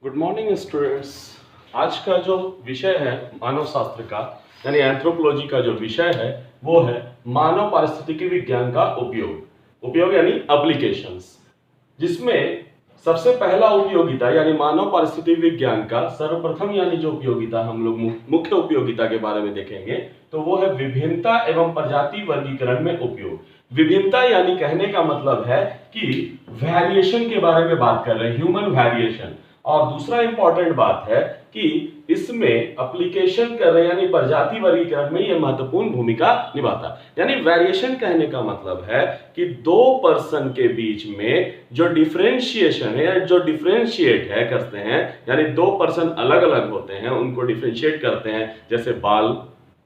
Good morning students. आज का जो विषय है मानव शास्त्र का यानी एंथ्रोपोलॉजी का जो विषय है वो है मानव पारिस्थितिकी विज्ञान का उपयोग यानी एप्लीकेशंस, जिसमें सबसे पहला उपयोगिता यानी मानव पारिस्थितिकी विज्ञान का सर्वप्रथम यानी जो उपयोगिता हम लोग मुख्य उपयोगिता के बारे में देखेंगे तो वो है विभिन्नता एवं प्रजाति वर्गीकरण में उपयोग। विभिन्नता यानी कहने का मतलब है कि वेरिएशन के बारे में बात कर रहे हैं, ह्यूमन वेरिएशन। और दूसरा इंपॉर्टेंट बात है कि इसमें एप्लीकेशन कर रहे हैं यानी प्रजाति वर्गीकरण में यह महत्वपूर्ण भूमिका निभाता है। यानी वेरिएशन कहने का मतलब है कि दो पर्सन के बीच में जो डिफरेंशिएशन है, जो डिफरेंशिएट है करते हैं, यानी दो पर्सन अलग अलग होते हैं उनको डिफरेंशिएट करते हैं, जैसे बाल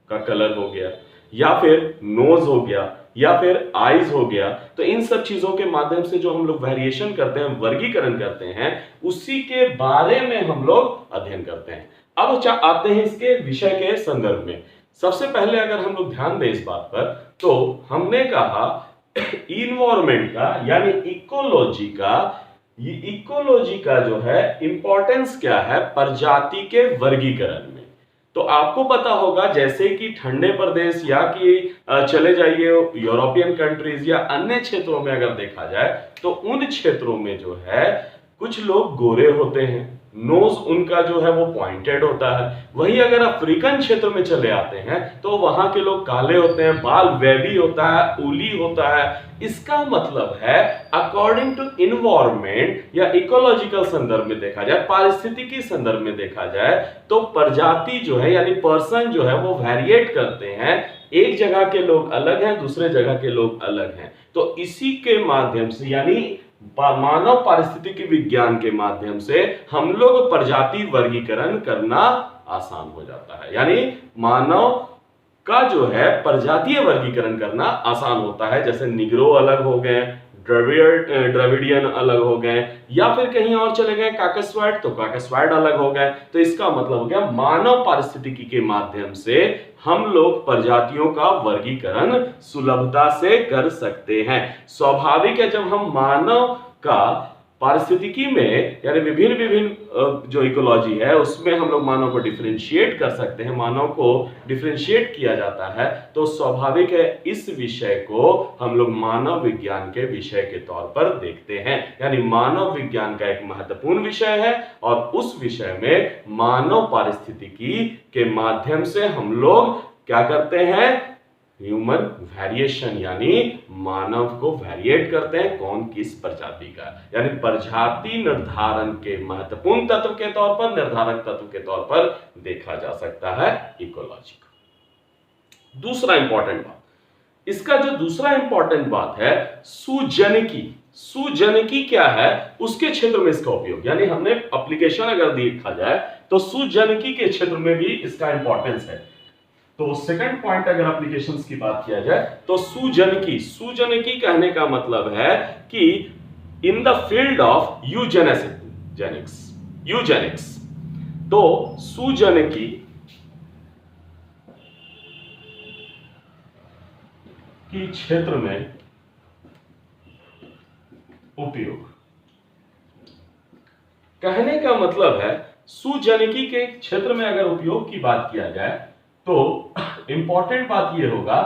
का कलर हो गया या फिर नोज हो गया या फिर आईज हो गया। तो इन सब चीजों के माध्यम से जो हम लोग वेरिएशन करते हैं, वर्गीकरण करते हैं, उसी के बारे में हम लोग अध्ययन करते हैं। अब आते हैं इसके विषय के संदर्भ में। सबसे पहले अगर हम लोग ध्यान दें इस बात पर तो हमने कहा इन्वायरमेंट का यानी इकोलॉजी का जो है इंपॉर्टेंस क्या है प्रजाति के वर्गीकरण में। तो आपको पता होगा जैसे कि ठंडे प्रदेश या कि चले जाइए यूरोपियन कंट्रीज या अन्य क्षेत्रों में अगर देखा जाए तो उन क्षेत्रों में जो है कुछ लोग गोरे होते हैं, नोज उनका जो है वो पॉइंटेड होता है। वहीं अगर अफ्रीकन क्षेत्र में चले आते हैं तो वहां के लोग काले होते हैं, बाल वेवी होता है, ऊली होता है। इसका मतलब है अकॉर्डिंग टू इन्वायरमेंट या इकोलॉजिकल संदर्भ में देखा जाए, पारिस्थितिकी संदर्भ में देखा जाए तो प्रजाति जो है यानी पर्सन जो है वो वेरिएट करते हैं। एक जगह के लोग अलग हैं, दूसरे जगह के लोग अलग हैं। तो इसी के माध्यम से यानी मानव पारिस्थितिकी विज्ञान के माध्यम से हम लोग प्रजाति वर्गीकरण करना आसान हो जाता है। यानी मानव का जो है प्रजातीय वर्गीकरण करना आसान होता है। जैसे निग्रो अलग हो गए, द्रविडियन अलग हो गए, या फिर कहीं और चले गए काकस्वाइड तो काकस्वाइड अलग हो गए। तो इसका मतलब हो गया मानव पारिस्थितिकी के माध्यम से हम लोग प्रजातियों का वर्गीकरण सुलभता से कर सकते हैं। स्वाभाविक है जब हम मानव का पारिस्थितिकी में यानी विभिन्न जो इकोलॉजी है उसमें हम लोग मानव को डिफरेंशिएट कर सकते हैं, मानव को डिफरेंशिएट किया जाता है, तो स्वाभाविक है इस विषय को हम लोग मानव विज्ञान के विषय के तौर पर देखते हैं। यानी मानव विज्ञान का एक महत्वपूर्ण विषय है और उस विषय में मानव पारिस्थितिकी के माध्यम से हम लोग क्या करते हैं, ह्यूमन वेरिएशन यानी मानव को वेरिएट करते हैं। कौन किस प्रजाति का, यानी प्रजाति निर्धारण के महत्वपूर्ण तत्व के तौर पर, निर्धारक तत्व के तौर पर देखा जा सकता है इकोलॉजी को। दूसरा इंपॉर्टेंट बात, इसका जो दूसरा इंपॉर्टेंट बात है सुजनकी। सुजनकी क्या है, उसके क्षेत्र में इसका उपयोग, यानी हमने एप्लीकेशन अगर देखा जाए तो सुजनकी के क्षेत्र में भी इसका इंपॉर्टेंस है। तो सेकंड पॉइंट अगर एप्लीकेशंस की बात किया जाए तो सुजनकी कहने का मतलब है कि in the field of Eugenix. तो सुजनकी की क्षेत्र में उपयोग कहने का मतलब है सुजनकी के क्षेत्र में अगर उपयोग की बात किया जाए तो इंपॉर्टेंट बात यह होगा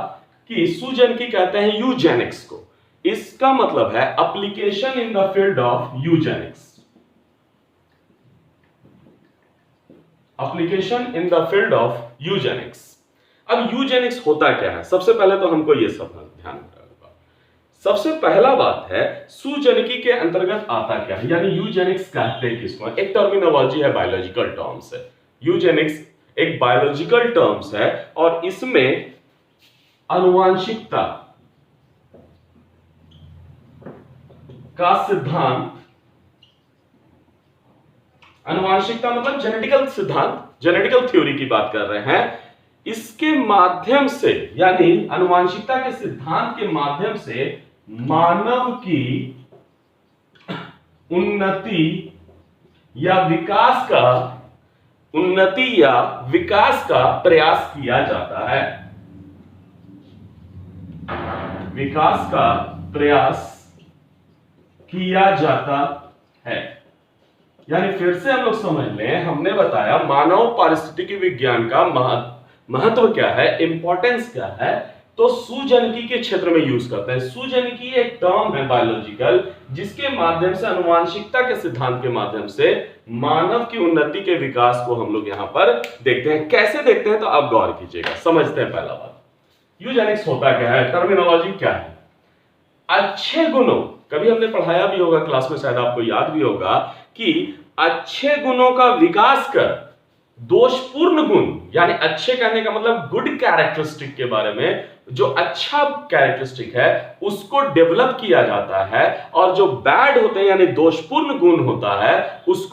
कि सुजनकी कहते हैं यूजेनिक्स को। इसका मतलब है application in the field of Eugenix. Application in the field of Eugenix. अब यूजेनिक्स होता क्या है, सबसे पहले तो हमको यह सब ध्यान रखना होगा। सबसे पहला बात है सुजनकी के अंतर्गत आता क्या है, यानी यूजेनिक्स कहते हैं किसको। एक टर्मिनोलॉजी है, बायोलॉजिकल टर्म्स है। यूजेनिक्स एक बायोलॉजिकल टर्म्स है और इसमें आनुवांशिकता का सिद्धांत, आनुवांशिकता मतलब जेनेटिकल सिद्धांत, जेनेटिकल थ्योरी की बात कर रहे हैं। इसके माध्यम से यानी आनुवांशिकता के सिद्धांत के माध्यम से मानव की उन्नति या विकास का प्रयास किया जाता है। विकास का प्रयास किया जाता है। यानी फिर से हम लोग समझ लें, हमने बताया मानव पारिस्थितिकी विज्ञान का महत्व क्या है, इंपॉर्टेंस क्या है। तो सुजनकी के क्षेत्र में यूज करते हैं। सुजनकी एक टर्म है बायोलॉजिकल, जिसके माध्यम से आनुवांशिकता के सिद्धांत के माध्यम से मानव की उन्नति के विकास को हम लोग यहां पर देखते हैं। कैसे देखते हैं तो आप गौर कीजिएगा, समझते हैं। पहला बात, यूजेनिक्स होता क्या है, टर्मिनोलॉजी क्या है। अच्छे गुणों, कभी हमने पढ़ाया भी होगा क्लास में, शायद आपको याद भी होगा कि अच्छे गुणों का विकास कर दोषपूर्ण गुण, यानी अच्छे कहने का मतलब गुड कैरेक्टरिस्टिक के बारे में, जो अच्छा कैरेक्टरिस्टिक है उसको डेवलप किया जाता है, और जो बैड होते हैं यानी दोषपूर्ण गुण होता है उसको